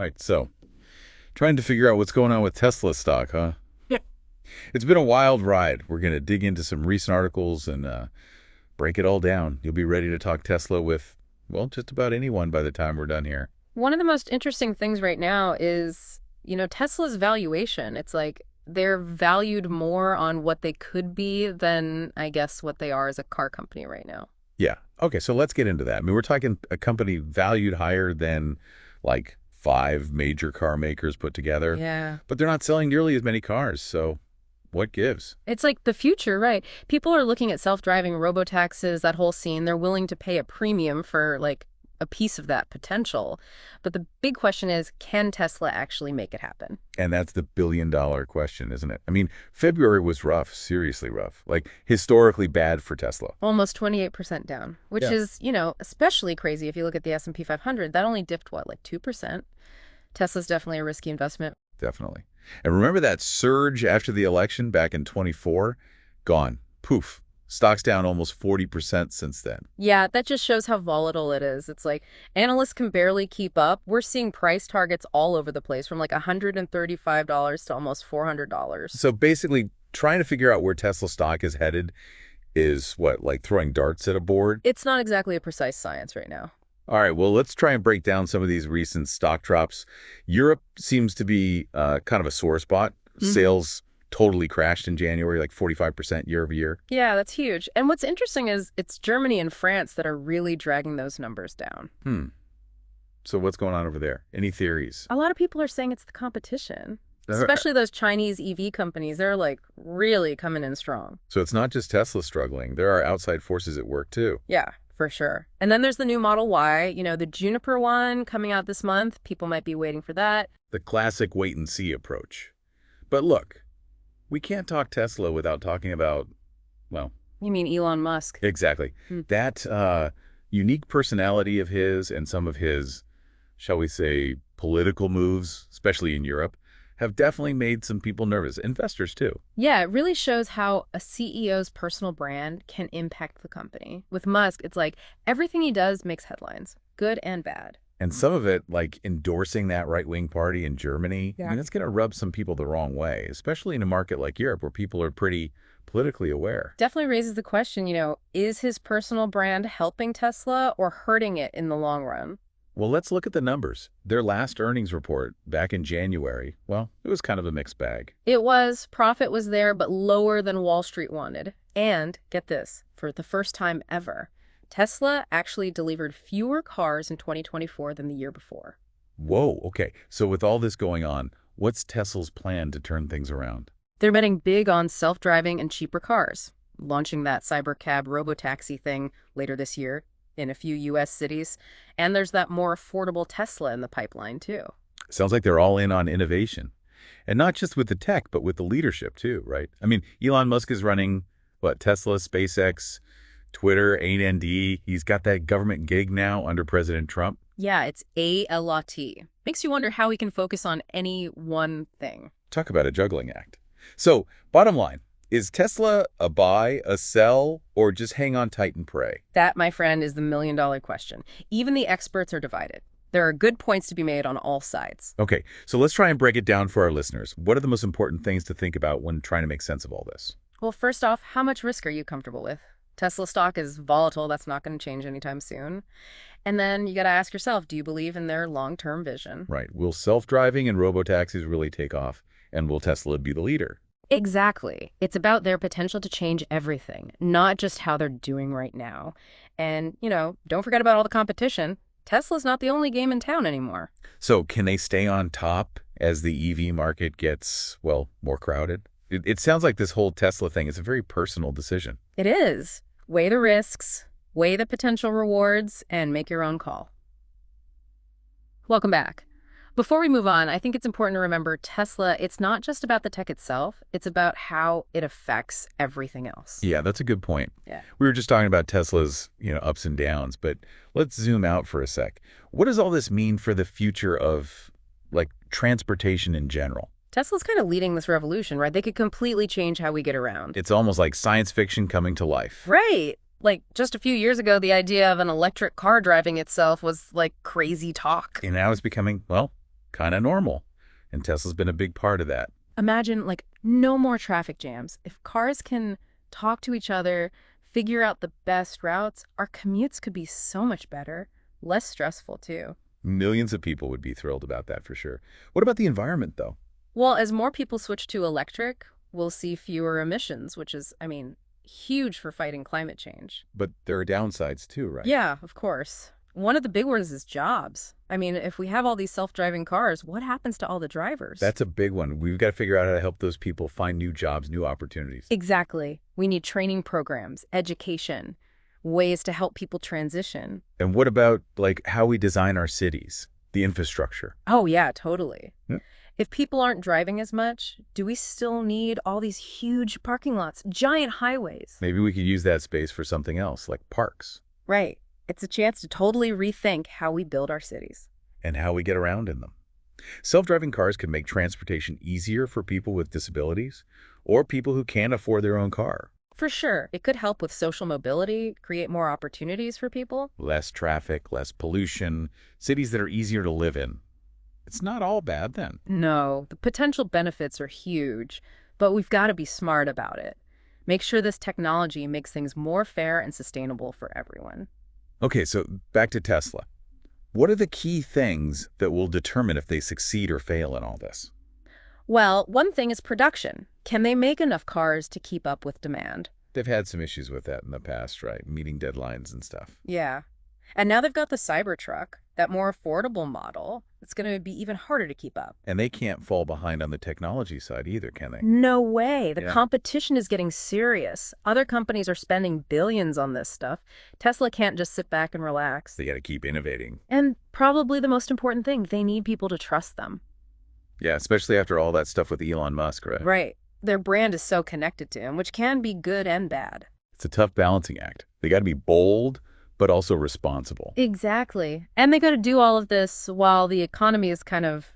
All right, so trying to figure out what's going on with Tesla stock, huh? Yeah. It's been a wild ride. We're going to dig into some recent articles and break it all down. You'll be ready to talk Tesla with, well, just about anyone by the time we're done here. One of the most interesting things right now is, Tesla's valuation. It's like they're valued more on what they could be than, I guess, what they are as a car company right now. Yeah. Okay, so let's get into that. I mean, we're talking a company valued higher than like five major car makers put together, Yeah. but they're not selling nearly as many cars. So what gives? It's like the future, right? People are looking at self-driving robotaxis, that whole scene. They're willing to pay a premium for like a piece of that potential. But the big question is, can Tesla actually make it happen? And that's the billion-dollar question, isn't it? I mean, February was rough, seriously rough, like historically bad for Tesla. Almost 28% down, which Yeah. is, especially crazy if you look at the S&P 500. That only dipped, what, like 2%? Tesla's definitely a risky investment. Definitely. And remember that surge after the election back in 24? Gone. Poof. Stock's down almost 40% since then. Yeah, that just shows how volatile it is. It's like analysts can barely keep up. We're seeing price targets all over the place from like $135 to almost $400. So basically, trying to figure out where Tesla stock is headed is what, like throwing darts at a board? It's not exactly a precise science right now. All right, well, let's try and break down some of these recent stock drops. Europe seems to be kind of a sore spot. Sales totally crashed in January, like 45% year over year. Yeah, that's huge. And what's interesting is it's Germany and France that are really dragging those numbers down. Hmm. So what's going on over there? Any theories? A lot of people are saying it's the competition, Uh, especially those Chinese EV companies. They're like really coming in strong. So it's not just Tesla struggling. There are outside forces at work, too. Yeah, for sure. And then there's the new Model Y, the Juniper one coming out this month. People might be waiting for that. The classic wait-and-see approach. But look, we can't talk Tesla without talking about, well, You mean Elon Musk? exactly. Hmm. That unique personality of his and some of his, shall we say, political moves, especially in Europe, have definitely made some people nervous. Investors, too. Yeah, it really shows how a CEO's personal brand can impact the company. With Musk, it's like everything he does makes headlines, good and bad. And some of it, like endorsing that right-wing party in Germany, I Yeah. mean, it's going to rub some people the wrong way, especially in a market like Europe where people are pretty politically aware. Definitely raises the question, is his personal brand helping Tesla or hurting it in the long run? Well, let's look at the numbers. Their last earnings report back in January, well, it was kind of a mixed bag. Profit was there, but lower than Wall Street wanted. And get this, for the first time ever, Tesla actually delivered fewer cars in 2024 than the year before. Whoa, okay. So with all this going on, what's Tesla's plan to turn things around? They're betting big on self-driving and cheaper cars, launching that cybercab robotaxi thing later this year in a few U.S. cities. And there's that more affordable Tesla in the pipeline, too. Sounds like they're all in on innovation. And not just with the tech, but with the leadership too, right? I mean, Elon Musk is running, what, Tesla, SpaceX, Twitter, A&D. He's got that government gig now under President Trump. Yeah, it's a lot. Makes you wonder how we can focus on any one thing. Talk about a juggling act. So, bottom line, is Tesla a buy, a sell, or just hang on tight and pray? That, my friend, is the million-dollar question. Even the experts are divided. There are good points to be made on all sides. Okay, so let's try and break it down for our listeners. What are the most important things to think about when trying to make sense of all this? Well, first off, how much risk are you comfortable with? Tesla stock is volatile. That's not going to change anytime soon. And then you got to ask yourself, do you believe in their long-term vision? Right. Will self-driving and robotaxis really take off? And will Tesla be the leader? Exactly. It's about their potential to change everything, not just how they're doing right now. And, don't forget about all the competition. Tesla's not the only game in town anymore. So can they stay on top as the EV market gets, well, more crowded? It sounds like this whole Tesla thing is a very personal decision. It is. Weigh the risks, weigh the potential rewards, and make your own call. Welcome back. Before we move on, I think it's important to remember Tesla, it's not just about the tech itself, it's about how it affects everything else. Yeah, that's a good point. Yeah. We were just talking about Tesla's, ups and downs, but let's zoom out for a sec. What does all this mean for the future of, like, transportation in general? Tesla's kind of leading this revolution, right? They could completely change how we get around. It's almost like science fiction coming to life. Right. Like, just a few years ago, the idea of an electric car driving itself was like crazy talk. And now it's becoming, well, kind of normal. And Tesla's been a big part of that. Imagine, like, no more traffic jams. If cars can talk to each other, figure out the best routes, our commutes could be so much better, less stressful, too. Millions of people would be thrilled about that for sure. What about the environment, though? Well, as more people switch to electric, we'll see fewer emissions, which is, I mean, huge for fighting climate change. But there are downsides too, right? Yeah, of course. One of the big ones is jobs. I mean, if we have all these self-driving cars, what happens to all the drivers? That's a big one. We've got to figure out how to help those people find new jobs, new opportunities. Exactly. We need training programs, education, ways to help people transition. And what about, like, how we design our cities, the infrastructure? Oh, yeah, totally. Yeah. If people aren't driving as much, do we still need all these huge parking lots, giant highways? Maybe we could use that space for something else, like parks, Right. It's a chance to totally rethink how we build our cities. and how we get around in them. Self-driving cars can make transportation easier for people with disabilities or people who can't afford their own car. For sure, it could help with social mobility, create more opportunities for people. Less traffic, less pollution, cities that are easier to live in. It's not all bad then. No, the potential benefits are huge, but we've got to be smart about it. Make sure this technology makes things more fair and sustainable for everyone. Okay, so back to Tesla. What are the key things that will determine if they succeed or fail in all this? Well, one thing is production. Can they make enough cars to keep up with demand? They've had some issues with that in the past, right? Meeting deadlines and stuff. Yeah. And now they've got the Cybertruck, that more affordable model. It's going to be even harder to keep up. And they can't fall behind on the technology side either, can they? No way. The Yeah. competition is getting serious. Other companies are spending billions on this stuff. Tesla can't just sit back and relax. They got to keep innovating. And probably the most important thing, they need people to trust them. Yeah, especially after all that stuff with Elon Musk, right? Right. Their brand is so connected to him, which can be good and bad. It's a tough balancing act. They got to be bold, but also responsible. Exactly. And they got to do all of this while the economy is kind of,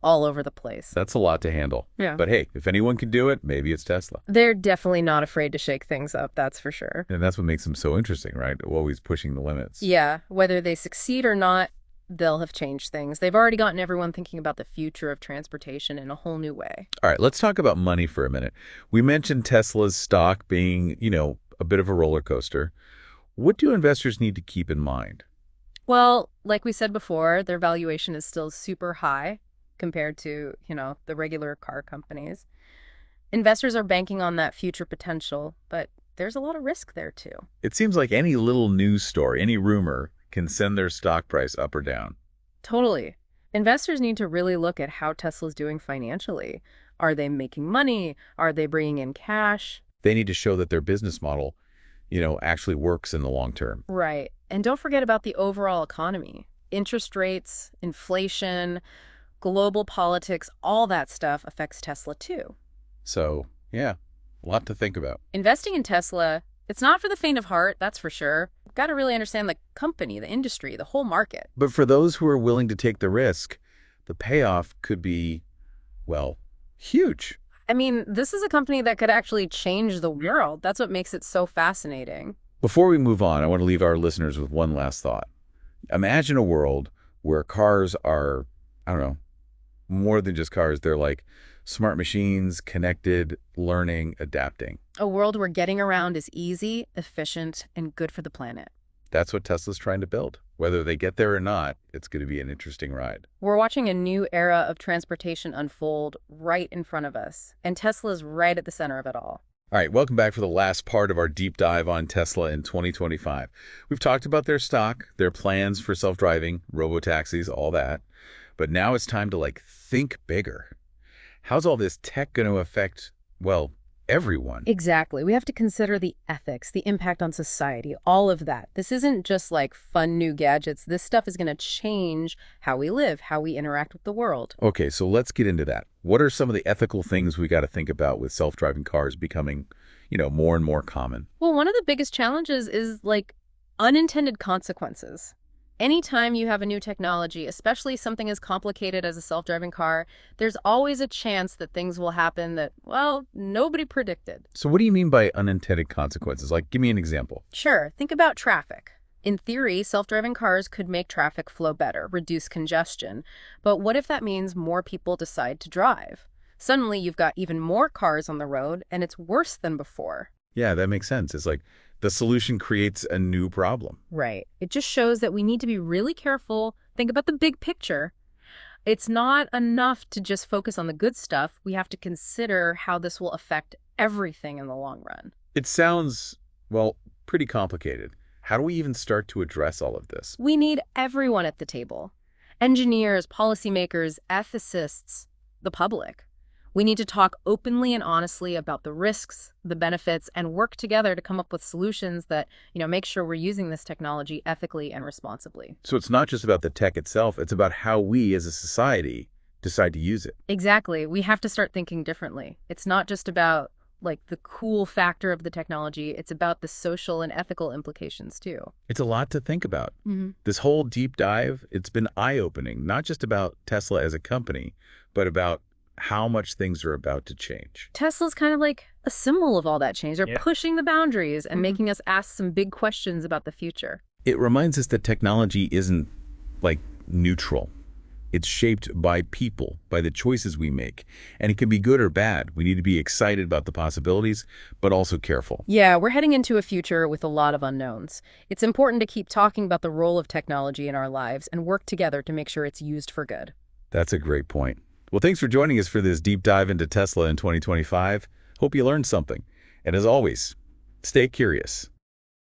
all over the place. That's a lot to handle. Yeah. But hey, if anyone can do it, maybe it's Tesla. They're definitely not afraid to shake things up, that's for sure. And that's what makes them so interesting, right? Always pushing the limits. Yeah, whether they succeed or not, they'll have changed things. They've already gotten everyone thinking about the future of transportation in a whole new way. All right, let's talk about money for a minute. We mentioned Tesla's stock being, a bit of a roller coaster. What do investors need to keep in mind? Well, like we said before, their valuation is still super high compared to, the regular car companies. Investors are banking on that future potential, but there's a lot of risk there too. It seems like any little news story, any rumor, can send their stock price up or down. Totally. Investors need to really look at how Tesla's doing financially. Are they making money? Are they bringing in cash? They need to show that their business model, actually works in the long term. Right. And don't forget about the overall economy. Interest rates, inflation, global politics, all that stuff affects Tesla too. So, yeah, a lot to think about. Investing in Tesla, it's not for the faint of heart, that's for sure. You've got to really understand the company, the industry, the whole market. But for those who are willing to take the risk, the payoff could be, well, huge. I mean, this is a company that could actually change the world. That's what makes it so fascinating. Before we move on, I want to leave our listeners with one last thought. Imagine a world where cars are, I don't know, more than just cars. They're like smart machines, connected, learning, adapting. A world where getting around is easy, efficient, and good for the planet. That's what Tesla's trying to build. Whether they get there or not, it's going to be an interesting ride. We're watching a new era of transportation unfold right in front of us, and Tesla's right at the center of it all. All right, welcome back for the last part of our deep dive on Tesla in 2025. We've talked about their stock, their plans for self-driving, robotaxis, all that. But now it's time to, think bigger. How's all this tech going to affect, everyone? Exactly. We have to consider the ethics, the impact on society, all of that. This isn't just fun new gadgets. This stuff is going to change how we live, how we interact with the world. Okay, so let's get into that. What are some of the ethical things we got to think about with self-driving cars becoming, more and more common? Well, one of the biggest challenges is unintended consequences. Anytime you have a new technology, especially something as complicated as a self-driving car, there's always a chance that things will happen that, nobody predicted. So what do you mean by unintended consequences? Give me an example. Sure, think about traffic. In theory, self-driving cars could make traffic flow better, reduce congestion. But what if that means more people decide to drive? Suddenly, you've got even more cars on the road, and it's worse than before. Yeah, that makes sense. It's like the solution creates a new problem. Right. It just shows that we need to be really careful, think about the big picture. It's not enough to just focus on the good stuff. We have to consider how this will affect everything in the long run. It sounds, well, pretty complicated. How do we even start to address all of this? We need everyone at the table. Engineers, policymakers, ethicists, the public. We need to talk openly and honestly about the risks, the benefits, and work together to come up with solutions that, make sure we're using this technology ethically and responsibly. So it's not just about the tech itself, it's about how we as a society decide to use it. Exactly. We have to start thinking differently. It's not just about the cool factor of the technology, it's about the social and ethical implications too. It's a lot to think about. Mhm. This whole deep dive, it's been eye-opening, not just about Tesla as a company, but about how much things are about to change. Tesla's kind of like a symbol of all that change. They're Yeah. pushing the boundaries and making us ask some big questions about the future. It reminds us that technology isn't like neutral. It's shaped by people, by the choices we make. And it can be good or bad. We need to be excited about the possibilities, but also careful. Yeah, we're heading into a future with a lot of unknowns. It's important to keep talking about the role of technology in our lives and work together to make sure it's used for good. That's a great point. Well, thanks for joining us for this deep dive into Tesla in 2025. Hope you learned something. And as always, stay curious.